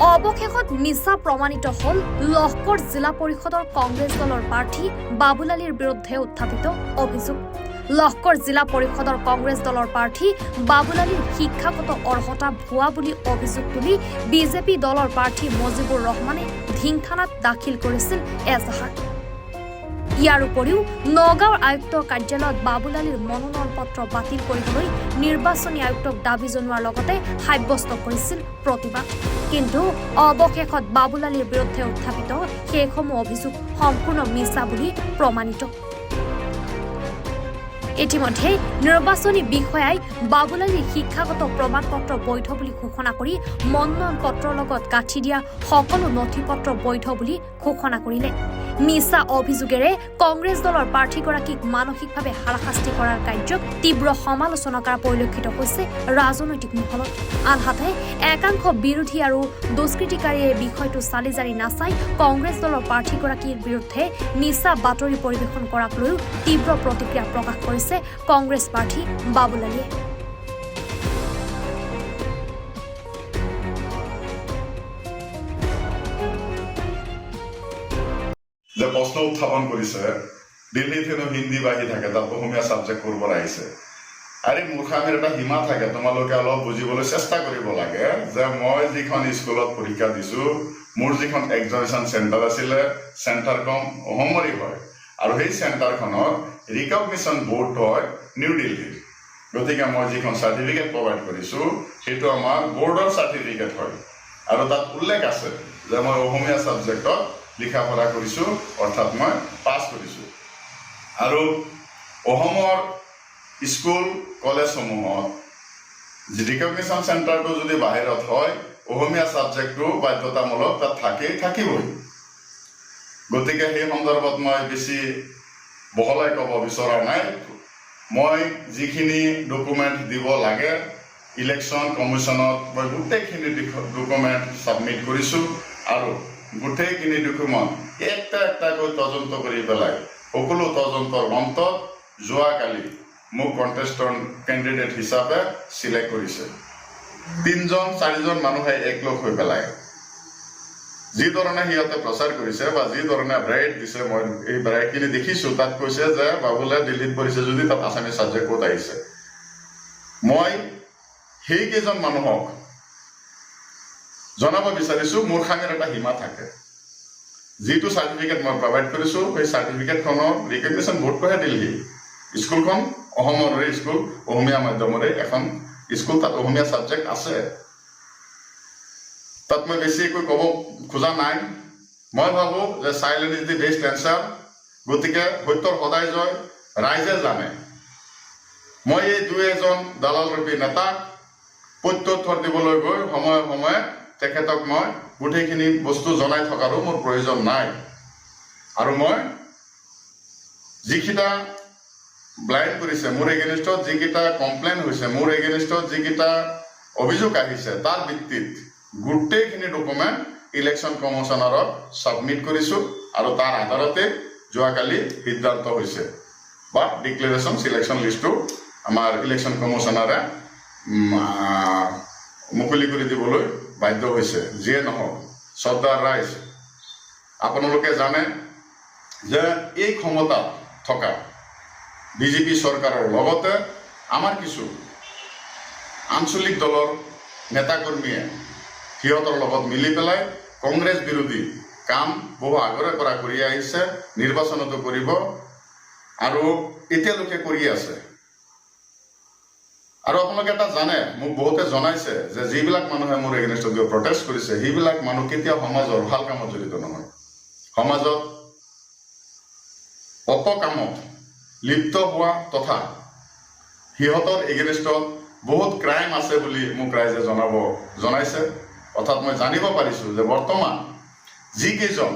অৱশেষত মিছা প্ৰমাণিত হল লহকৰ জিলা পৰিষদৰ কংগ্ৰেছ দলৰ প্ৰাৰ্থী বাবুল আলীৰ বিৰুদ্ধে উত্থাপিত অভিযোগ। লহকৰ জিলা পৰিষদৰ কংগ্ৰেছ দলৰ প্ৰাৰ্থী বাবুল আলীৰ শিক্ষাগত অৰ্হতা ভুৱা বুলি অভিযোগ তুলি বিজেপি দলৰ প্ৰাৰ্থী মজিবুৰ ৰহমানে ধিং থানাত দাখিল কৰিছিল এজাহাৰ। ইয়াৰ উপৰিও নগাঁৱৰ আয়ুক্তৰ কাৰ্যালয়ত বাবুল আলীৰ মনোনয়ন পত্ৰ বাতিল কৰিবলৈ নিৰ্বাচনী আয়ুক্তক দাবী জনোৱাৰ লগতে সাব্যস্ত কৰিছিল প্ৰতিবাদ। কিন্তু অৱশেষত বাবুল আলীৰ বিৰুদ্ধে উত্থাপিত সেইসমূহ অভিযোগ সম্পূৰ্ণ মিছা বুলি প্ৰমাণিত। ইতিমধ্যে নিৰ্বাচনী বিষয়াই বাবুল আলীৰ শিক্ষাগত প্ৰমাণ পত্ৰ বৈধ বুলি ঘোষণা কৰি মনোনয়ন পত্ৰৰ লগত গাঁঠি দিয়া সকলো নথি পত্ৰ বৈধ বুলি ঘোষণা কৰিলে। মিছা অভিযোগেৰে কংগ্ৰেছ দলৰ প্ৰাৰ্থীগৰাকীক মানসিকভাৱে হাৰাশাস্তি কৰাৰ কাৰ্যক তীব্ৰ সমালোচনা কৰা পৰিলক্ষিত হৈছে ৰাজনৈতিক মহলত। আনহাতে একাংশ বিৰোধী আৰু দুষ্কৃতিকাৰীয়ে বিষয়টো চালি জাৰি নাচাই কংগ্ৰেছ দলৰ প্ৰাৰ্থীগৰাকীৰ বিৰুদ্ধে মিছা বাতৰি পৰিৱেশন কৰাক লৈও তীব্ৰ প্ৰতিক্ৰিয়া প্ৰকাশ কৰিছে কংগ্ৰেছ প্ৰাৰ্থী বাবুল আলীয়ে। যে প্ৰশ্ন উত্থাপন কৰিছে দিল্লীত হেনো হিন্দী বাঢ়ি থাকে, তাত অসমীয়া ছাবজেক্ট কৰিব আহিছে। আৰে মূৰ্খামিৰ এটা সীমা থাকে, তোমালোকে অলপ বুজিবলৈ চেষ্টা কৰিব লাগে যে মই যিখন স্কুলত পৰীক্ষা দিছো, মোৰ যিখন এক্সামিনেশ্যন চেণ্টাৰ আছিলে, চেণ্টাৰখন অসমৰে হয় আৰু সেই চেণ্টাৰখনৰ ৰিকগনিশ্যন বৰ্ড হয় নিউ দিল্লীৰ। গতিকে মই যিখন চাৰ্টিফিকেট প্ৰভাইড কৰিছো সেইটো আমাৰ বৰ্ডৰ চাৰ্টিফিকেট হয় আৰু তাত উল্লেখ আছে যে মই অসমীয়া ছাবজেক্টত লিখা পঢ়া কৰিছো, অৰ্থাৎ মই পাছ কৰিছো। আৰু অসমৰ স্কুল কলেজসমূহত ৰিকগনিশ্যন চেণ্টাৰটো যদি বাহিৰত হয়, অসমীয়া ছাবজেক্টটো বাধ্যতামূলক তাত থাকিবই। গতিকে সেই সন্দৰ্ভত মই বেছি বহলাই ক'ব বিচৰা নাই। মই যিখিনি ডকুমেণ্ট দিব লাগে ইলেকশ্যন কমিশ্যনত মই গোটেইখিনি ডকুমেণ্ট ছাবমিট কৰিছোঁ আৰু গোটেইখিনি ডকুমেণ্ট একটা একটাকৈ তদন্ত কৰি পেলাই সকলো তদন্তৰ অন্তত যোৱাকালি মোক কণ্টেষ্টেণ্ট কেণ্ডিডেট হিচাপে চিলেক্ট কৰিছে। 3-4জন মানুহে একলগ হৈ পেলাই যি ধৰণে সিহঁতে প্ৰচাৰ কৰিছে বা যি ধৰণে ব্ৰাইট দিছে, মই এই ব্ৰাইটখিনি দেখিছোঁ। তাত কৈছে যে বাবুলে দিল্লীত পঢ়িছে যদি তাত আছামিজ ছাবজেক্ট ক'ত আহিছে। মই সেইকেইজন মানুহক জনাব বিচাৰিছোঁ মূৰ্খামিৰ এটা সীমা থাকে। যিটো চাৰ্টিফিকেট মই প্ৰভাইড কৰিছোঁ সেই চাৰ্টিফিকেটখনৰ ৰিকগনিশ্যন বৰ্ডটোহে দিল্লী। স্কুলখন অসমৰে স্কুল, অসমীয়া মাধ্যমৰে এখন স্কুল, তাত অসমীয়া ছাবজেক্ট আছে। তাত মই বেছি একো ক'ব খোজা নাই। মই ভাবোঁ যে silent is the best answer. গতিকে সত্যৰ সদায় জয়, ৰাইজে জানে। মই এই 2-এজন দালালৰূপী নেতাক প্ৰত্যুত্তৰ দিবলৈ গৈ সময়ে সময়ে তেখেতক মই গোটেইখিনি বস্তু জনাই থকাৰো মোৰ প্ৰয়োজন নাই। আৰু মই যিকেইটা ব্লাইণ্ড কৰিছে মোৰ এগেইনষ্টত, যিকেইটা কমপ্লেইন হৈছে মোৰ এগেইনষ্টত, যিকেইটা অভিযোগ আহিছে তাৰ ভিত্তিত গোটেইখিনি ডকুমেণ্ট ইলেকশ্যন কমিশ্যনাৰত ছাবমিট কৰিছোঁ আৰু তাৰ আধাৰতে যোৱাকালি সিদ্ধান্ত হৈছে বা ডিক্লেৰেশ্যন চিলেকশ্যন লিষ্টটো আমাৰ ইলেকশ্যন কমিশ্যনাৰে মুকলি কৰি দিবলৈ বাধ্য হৈছে। যিয়ে নহওক শ্ৰদ্ধাৰ ৰাইজ, আপোনালোকে জানে যে এই ক্ষমতাত থকা বিজেপি চৰকাৰৰ লগতে আমাৰ কিছু আঞ্চলিক দলৰ নেতাকৰ্মীয়ে সিহঁতৰ লগত মিলি পেলাই কংগ্ৰেছ বিৰোধী কাম বহু আগৰে পৰা কৰি আহিছে, নিৰ্বাচনতো কৰিব আৰু এতিয়ালৈকে কৰি আছে। আৰু আপোনালোকে এটা জানে, মোক বহুতে জনাইছে যে যিবিলাক মানুহে মোৰ এগেইনষ্টত গৈ প্ৰটেষ্ট কৰিছে সেইবিলাক মানুহ কেতিয়াও সমাজৰ ভাল কামত জড়িত নহয়। সমাজত অপকামত লিপ্ত হোৱা তথা সিহঁতৰ এগেইনষ্টত বহুত ক্ৰাইম আছে বুলি মোক ৰাইজে জনাইছে। অৰ্থাৎ মই জানিব পাৰিছোঁ যে বৰ্তমান যিকেইজন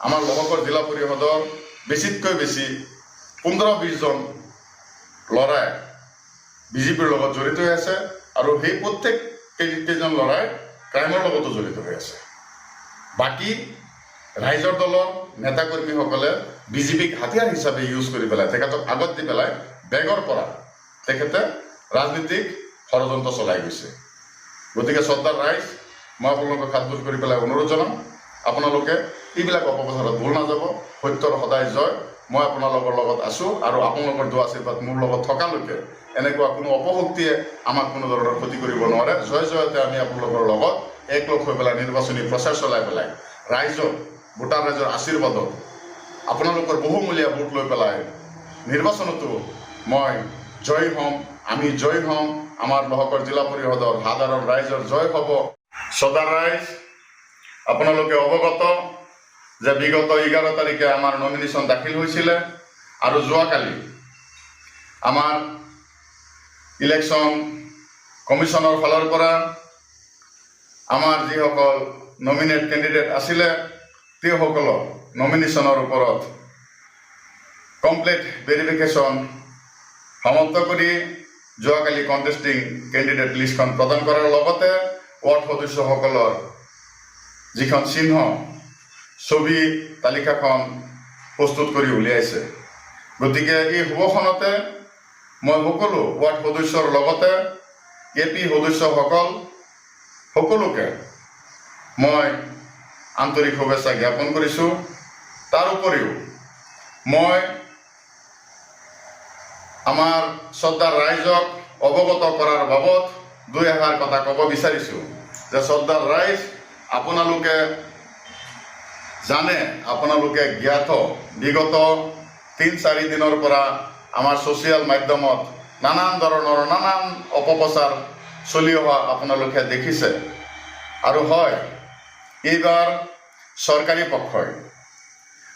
আমাৰ লহকৰ জিলা পৰিষদৰ বেছিতকৈ বেছি 15-20জন ল'ৰাই বিজেপিৰ লগত জড়িত হৈ আছে আৰু সেই প্ৰত্যেককেইজন ল'ৰাই ক্ৰাইমৰ লগতো জড়িত হৈ আছে। বাকী ৰাইজৰ দলৰ নেতাকৰ্মীসকলে বিজেপিক হাতিয়াৰ হিচাপে ইউজ কৰি পেলাই তেখেতক আগত দি পেলাই বেগৰ পৰা তেখেতে ৰাজনীতিক ষড়যন্ত্ৰ চলাই গৈছে। গতিকে শ্ৰদ্ধাৰ ৰাইজ, মই আপোনালোকক হাত জোৰ কৰি পেলাই অনুৰোধ জনাম, আপোনালোকে এইবিলাক অপপ্ৰচাৰত ভুল নাযাব। সত্যৰ সদায় জয়। মই আপোনালোকৰ লগত আছোঁ আৰু আপোনালোকৰ দোৱা আশীৰ্বাদ মোৰ লগত থকালৈকে এনেকুৱা কোনো অপশক্তিয়ে আমাক কোনো ধৰণৰ ক্ষতি কৰিব নোৱাৰে। জয় জয়তে আমি আপোনালোকৰ লগত একলগ হৈ পেলাই নিৰ্বাচনী প্ৰচাৰ চলাই পেলাই ৰাইজৰ ভোটাৰ ৰাইজৰ আশীৰ্বাদত আপোনালোকৰ বহুমূলীয়া ভোট লৈ পেলাই নিৰ্বাচনতো মই জয় হ'ম, আমি জয় হ'ম। আমাৰ লহকৰ জিলা পৰিষদৰ সাধাৰণ ৰাইজৰ জয় হ'ব। সদা ৰাইজ আপোনালোকে অৱগত যে বিগত 11 তাৰিখে আমাৰ নমিনেশ্যন দাখিল হৈছিলে আৰু যোৱাকালি আমাৰ ইলেকশ্যন কমিশ্যনৰ ফালৰ পৰা আমাৰ যিসকল নমিনেট কেণ্ডিডেট আছিলে তেওঁসকলৰ নমিনেশ্যনৰ ওপৰত কমপ্লিট ভেৰিফিকেশ্যন সমাপ্ত কৰি যোৱাকালি কণ্টেষ্টিং কেণ্ডিডেট লিষ্টখন প্ৰদান কৰাৰ লগতে ৱাৰ্ড সদস্যসকলৰ যিখন চিহ্ন ছবি তালিকাখন প্ৰস্তুত কৰি উলিয়াইছে। গতিকে এই শুভখনতে মই সকলো ৱাৰ্ড সদস্যৰ লগতে AP সদস্যসকল সকলোকে মই আন্তৰিক শুভেচ্ছা জ্ঞাপন কৰিছোঁ। তাৰ উপৰিও মই আমাৰ শ্ৰদ্ধাৰ ৰাইজক অৱগত কৰাৰ বাবদ দুই এষাৰ কথা ক'ব বিচাৰিছোঁ যে শ্ৰদ্ধাৰ ৰাইজ, আপোনালোকে জানে, আপোনালোকে জ্ঞাত, বিগত 3-4 দিনৰ পৰা আমাৰ ছ'চিয়েল মাধ্যমত নানান ধৰণৰ নানান অপপ্ৰচাৰ চলি অহা আপোনালোকে দেখিছে। আৰু হয়, এইবাৰ চৰকাৰী পক্ষই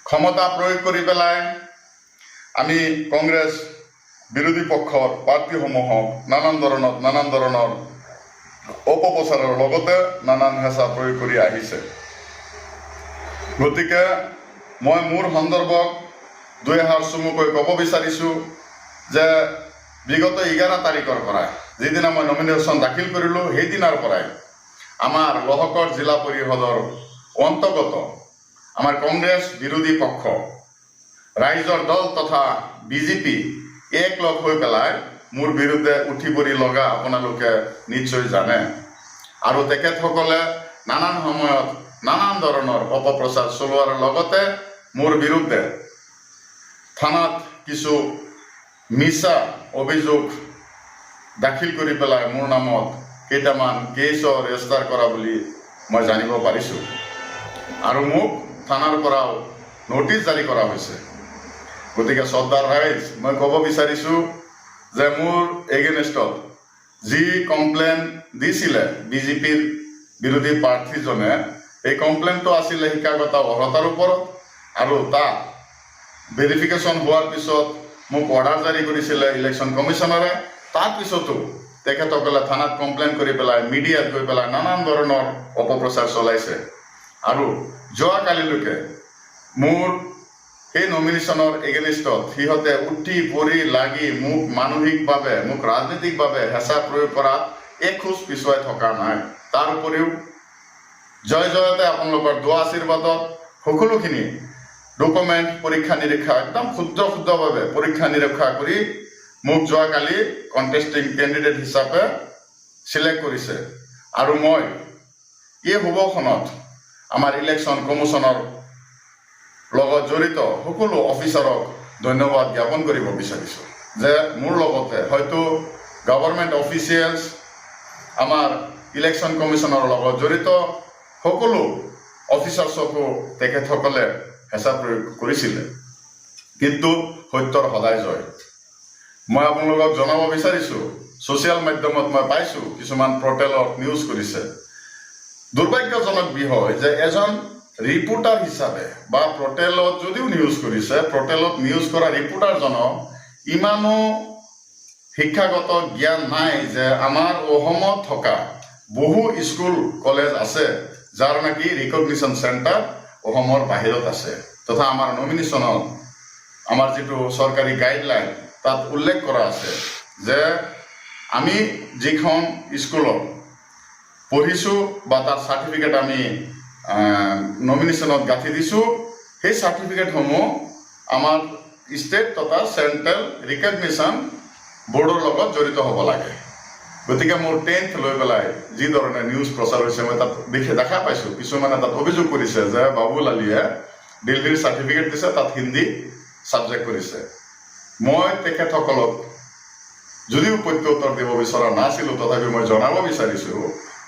ক্ষমতা প্ৰয়োগ কৰি পেলাই আমি কংগ্ৰেছ বিৰোধী পক্ষৰ প্ৰাৰ্থীসমূহক নানান ধৰণৰ অপপ্ৰচাৰৰ লগতে নানান হেঁচা প্ৰয়োগ কৰি আহিছে। গতিকে মই মোৰ সন্দৰ্ভত দুই এষাৰ চমুকৈ ক'ব বিচাৰিছোঁ যে বিগত 11 তাৰিখৰ পৰা যিদিনা মই নমিনেশ্যন দাখিল কৰিলোঁ সেইদিনাৰ পৰাই আমাৰ লহকৰ জিলা পৰিষদৰ অন্তৰ্গত আমাৰ কংগ্ৰেছ বিৰোধী পক্ষ ৰাইজৰ দল তথা BJP একলগ হৈ পেলাই মোৰ বিৰুদ্ধে উঠি পৰি লগা আপোনালোকে নিশ্চয় জানে। আৰু তেখেতসকলে নানান সময়ত নানান ধৰণৰ অপপ্ৰচাৰ চলোৱাৰ লগতে মোৰ বিৰুদ্ধে থানাত কিছু মিছা অভিযোগ দাখিল কৰি পেলাই মোৰ নামত কেইটামান কেছও ৰেজিষ্টাৰ কৰা বুলি মই জানিব পাৰিছোঁ আৰু মোক থানাৰ পৰাও নোটিছ জাৰি কৰা হৈছে। গতিকে শ্ৰদ্ধাৰ ৰাইজ, মই ক'ব বিচাৰিছোঁ যে মোৰ এগেইনষ্টত যি কমপ্লেইন দিছিলে BJPৰ বিৰোধী প্ৰাৰ্থীজনে, এই কমপ্লেইনটো আছিলে শিক্ষাগত অৰ্হতাৰ ওপৰত আৰু তাত ভেৰিফিকেশ্যন হোৱাৰ পিছত মোক অৰ্ডাৰ জাৰি কৰিছিলে ইলেকশ্যন কমিশ্যনাৰে। তাৰপিছতো তেখেতসকলে থানাত কমপ্লেইন কৰি পেলাই মিডিয়াত গৈ পেলাই নানান ধৰণৰ অপপ্ৰচাৰ চলাইছে আৰু যোৱাকালিলৈকে মোৰ সেই নমিনেশ্যনৰ এগেইনষ্টত সিহঁতে উঠি পৰি লাগি মোক মানসিকভাৱে, মোক ৰাজনৈতিকভাৱে হেঁচা প্ৰয়োগ কৰাত এখোজ পিছুৱাই থকা নাই। তাৰ উপৰিও জয় জয়তে আপোনালোকৰ দোৱা আশীৰ্বাদত সকলোখিনি ডকুমেণ্ট পৰীক্ষা নিৰীক্ষা একদম ক্ষুদ্ৰভাৱে পৰীক্ষা নিৰীক্ষা কৰি মোক যোৱাকালি কণ্টেষ্টিং কেণ্ডিডেট হিচাপে চিলেক্ট কৰিছে। আৰু মই এই শুভখনত আমাৰ ইলেকশ্যন কমিশ্যনৰ লগত জড়িত সকলো অফিচাৰক ধন্যবাদ জ্ঞাপন কৰিব বিচাৰিছোঁ যে মোৰ লগতে হয়তো গভৰ্ণমেণ্ট অফিচিয়েলছ, আমাৰ ইলেকশ্যন কমিশ্যনৰ লগত জড়িত সকলো অফিচাৰ্ছকো তেখেতসকলে হেঁচা প্ৰয়োগ কৰিছিলে, কিন্তু সত্যৰ সদায় জয়। মই আপোনালোকক জনাব বিচাৰিছোঁ, ছ'চিয়েল মাধ্যমত মই পাইছোঁ কিছুমান পৰ্টেলত নিউজ কৰিছে। দুৰ্ভাগ্যজনক বিষয় যে এজন ৰিপৰ্টাৰ হিচাপে বা পৰ্টেলত যদিও নিউজ কৰিছে, পৰ্টেলত নিউজ কৰা ৰিপৰ্টাৰজনক ইমানো শিক্ষাগত জ্ঞান নাই যে আমাৰ অসমত থকা বহু স্কুল কলেজ আছে যাৰ নেকি ৰিকগনিশ্যন চেণ্টাৰ অসমৰ বাহিৰত আছে, তথা আমাৰ নমিনেশ্যনত আমাৰ যিটো চৰকাৰী গাইডলাইন তাত উল্লেখ কৰা আছে যে আমি যিখন স্কুলত পঢ়িছোঁ বা তাৰ চাৰ্টিফিকেট আমি নমিনেশ্যনত গাঁঠি দিছোঁ, সেই চাৰ্টিফিকেটসমূহ আমাৰ ষ্টেট তথা চেণ্ট্ৰেল ৰিকগনিশ্যন বৰ্ডৰ লগত জড়িত হ'ব লাগে। গতিকে মোৰ 10th লৈ পেলাই যি ধৰণে নিউজ প্ৰচাৰ হৈছে মই তাত দেখা পাইছো কিছুমানে তাত অভিযোগ কৰিছে যে বাবুল আলীয়ে দিল্লীৰ চাৰ্টিফিকেট দিছে তাত হিন্দী সাবজেক্ট কৰিছে মই তেখেতসকলক যদিও প্ৰত্যুত্তৰ দিব বিচৰা নাছিলো তথাপি মই জনাব বিচাৰিছো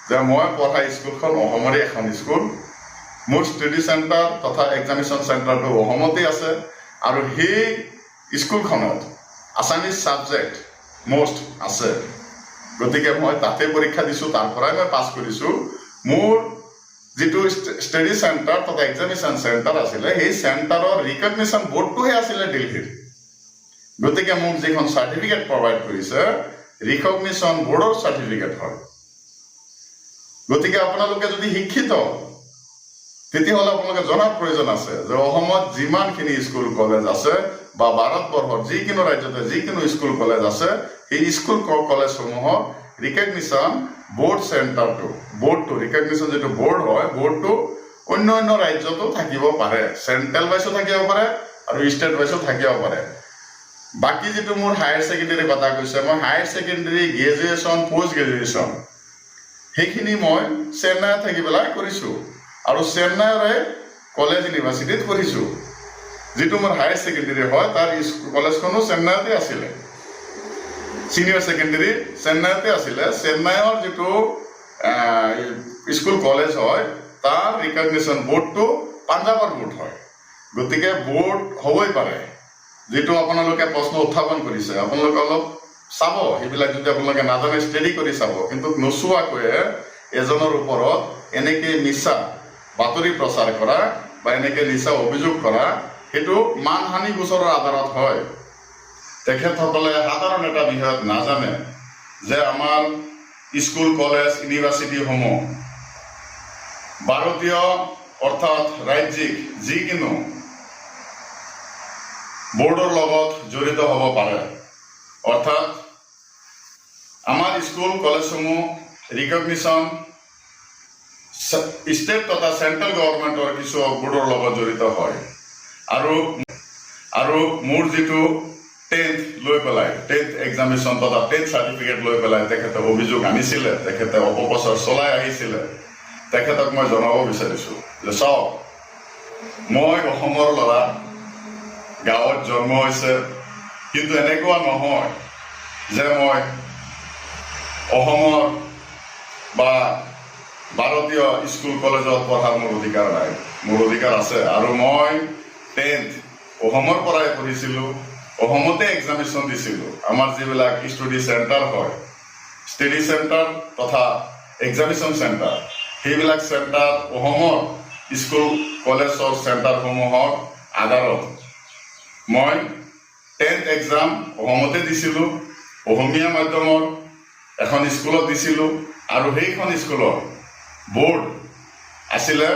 যে মই পঢ়া স্কুলখন অসমৰে এখন স্কুল মোৰ ষ্টাডি চেণ্টাৰ তথা এক্সামিনেশ্যন চেণ্টাৰটো অসমতে আছে আৰু সেই স্কুলখনত আছামিজ সাবজেক্ট মোষ্ট আছে গতিকে মই তাতে পৰীক্ষা দিছো তাৰ পৰাই মই পাছ কৰিছো মোৰ যেটো ষ্টাডি চেণ্টাৰ তথা এক্সামিনেশ্যন চেণ্টাৰ আছিলে সেই চেণ্টাৰৰ ৰিকগনিশ্যন বোৰ্ডটোহে আছিলে দিল্লীৰ গতিকে মোক যিখন চাৰ্টিফিকেট প্ৰভাইড কৰিছে ৰিকগনিশ্যন বোৰ্ডৰ চাৰ্টিফিকেট হয় গতিকে আপোনালোকে যদি শিক্ষিত তেতিয়াহ'লে আপোনালোকে জনাৰ প্ৰয়োজন আছে যে অসমত যিমানখিনি স্কুল কলেজ আছে বা ভাৰতবৰ্ষৰ যিকোনো ৰাজ্যতে যিকোনো স্কুল কলেজ আছে সেই স্কুল কলেজসমূহৰ ৰিকগনিশ্যন বোৰ্ড চেণ্টাৰটো বোৰ্ডটো ৰিকগনিশ্যন যেটো বোৰ্ড হয় বোৰ্ডটো অন্য ৰাজ্যতো থাকিব পাৰে চেণ্ট্ৰেল ভাইছো থাকিব পাৰে আৰু ষ্টেট ভাইছো থাকিব পাৰে বাকি যেটো মোৰ হায়াৰ সেকেন্ডাৰী কথা কৈছে মই higher secondary graduation post graduation সেইখিনি মই চেন্নাই থাকি পেলাই কৰিছো আৰু চেন্নাইৰে কলেজ ইউনিভাৰ্চিটিত কৰিছো যেটো মোৰ হায়াৰ সেকেন্ডাৰী হয় তাৰ কলেজখনো চেন্নাইতে আছিলে সিনিয়ৰ সেকেন্ডাৰী চেন্নাইতে আছিলে চেন্নাইৰ যেটো স্কুল কলেজ হয় তাৰ ৰিকগনিশ্যন বোৰ্ডটো পাঞ্জাবৰ বোৰ্ড হয় গতিকে বোৰ্ড হ'বই পাৰে যেটো আপোনালোকে প্ৰশ্ন উত্থাপন কৰিছে আপোনালোকে অলপ চাব হেবিলাক যদি আপোনালোকে নাজানে ষ্টাডি কৰি চাব কিন্তু নচুৱাকৈ এজনৰ ওপৰত এনেকে মিছা বাতৰি প্ৰচাৰ কৰা বা এনেকে মিছা অভিযোগ কৰা হেতু মানহানি গোচৰৰ আধাৰত হয় তেখেতসকলে সাধাৰণ এটা বিষয়ত নাজানে যে আমাৰ স্কুল কলেজ ইউনিভাৰ্চিটি সমূহ ভাৰতীয় অৰ্থাৎ ৰাজ্যিক যিকোনো বোৰ্ডৰ লগত জড়িত হ'ব পাৰে অৰ্থাৎ আমাৰ স্কুল কলেজসমূহ ৰিকগনিশ্যন ষ্টেট তথা চেন্ট্ৰেল গভৰ্ণমেণ্টৰ কিছু বোৰ্ডৰ লগত জড়িত হয় আৰু মোৰ যেটো 10th লৈ পেলাই 10th এক্সামিনেশ্যন তথা 10th চাৰ্টিফিকেট লৈ পেলাই তেখেতে অভিযোগ আনিছিলে তেখেতে অপপ্ৰচাৰ চলাই আহিছিলে তেখেতক মই জনাব বিচাৰিছো যে চাওক মই অসমৰ ল'ৰা গাঁৱত জন্ম হৈছে কিন্তু এনেকুৱা নহয় যে মই অসমৰ বা ভাৰতীয় স্কুল কলেজত পঢ়াৰ মোৰ অধিকাৰ নাই মোৰ অধিকাৰ আছে আৰু মই 10th অসমৰ পৰাই পঢ়িছিলো অসমতে এক্সামিনেশ্যন দিছিলো আমাৰ যিবিলাক ষ্টাডি চেণ্টাৰ হয় ষ্টাডি চেণ্টাৰ তথা এক্সামিনেশ্যন চেণ্টাৰ সেইবিলাক চেণ্টাৰ অসমৰ স্কুল কলেজৰ চেণ্টাৰসমূহৰ আধাৰত মই 10th এক্সাম অসমতে দিছিলো অসমীয়া মাধ্যমৰ এখন স্কুলত দিছিলো আৰু সেইখন স্কুলৰ বোৰ্ড আছিলে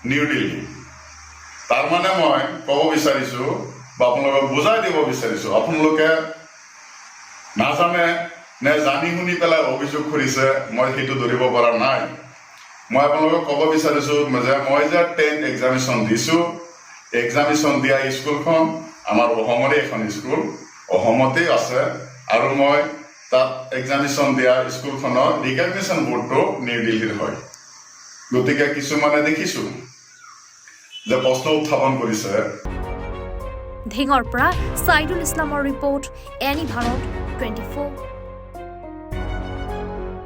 নিউ দিল্লী তাৰ মানে মই ক'ব বিচাৰিছো বা আপোনালোকক বুজাই দিব বিচাৰিছো আপোনালোকে নাজানে নে জানি শুনি পেলাই অভিযোগ কৰিছে মই সেইটো ধৰিব পৰা নাই মই আপোনালোকক ক'ব বিচাৰিছো যে মই যে 10th এক্সামিনেশ্যন দিছো এক্সামিনেশ্যন দিয়া স্কুলখন আমাৰ অসমৰে এখন স্কুল অসমতে আছে আৰু মই তাত এক্সামিনেশ্যন দিয়া স্কুলখনৰ ৰিকগনিশ্যন বোৰ্ডটো নিউ দিল্লীৰ হয় গতিকে কিছুমানে দেখিছো যে প্ৰশ্ন উত্থাপন কৰিছে ধিঙৰ পৰা সাইদুল ইছলামৰ ৰিপৰ্ট এনি ভাৰত 24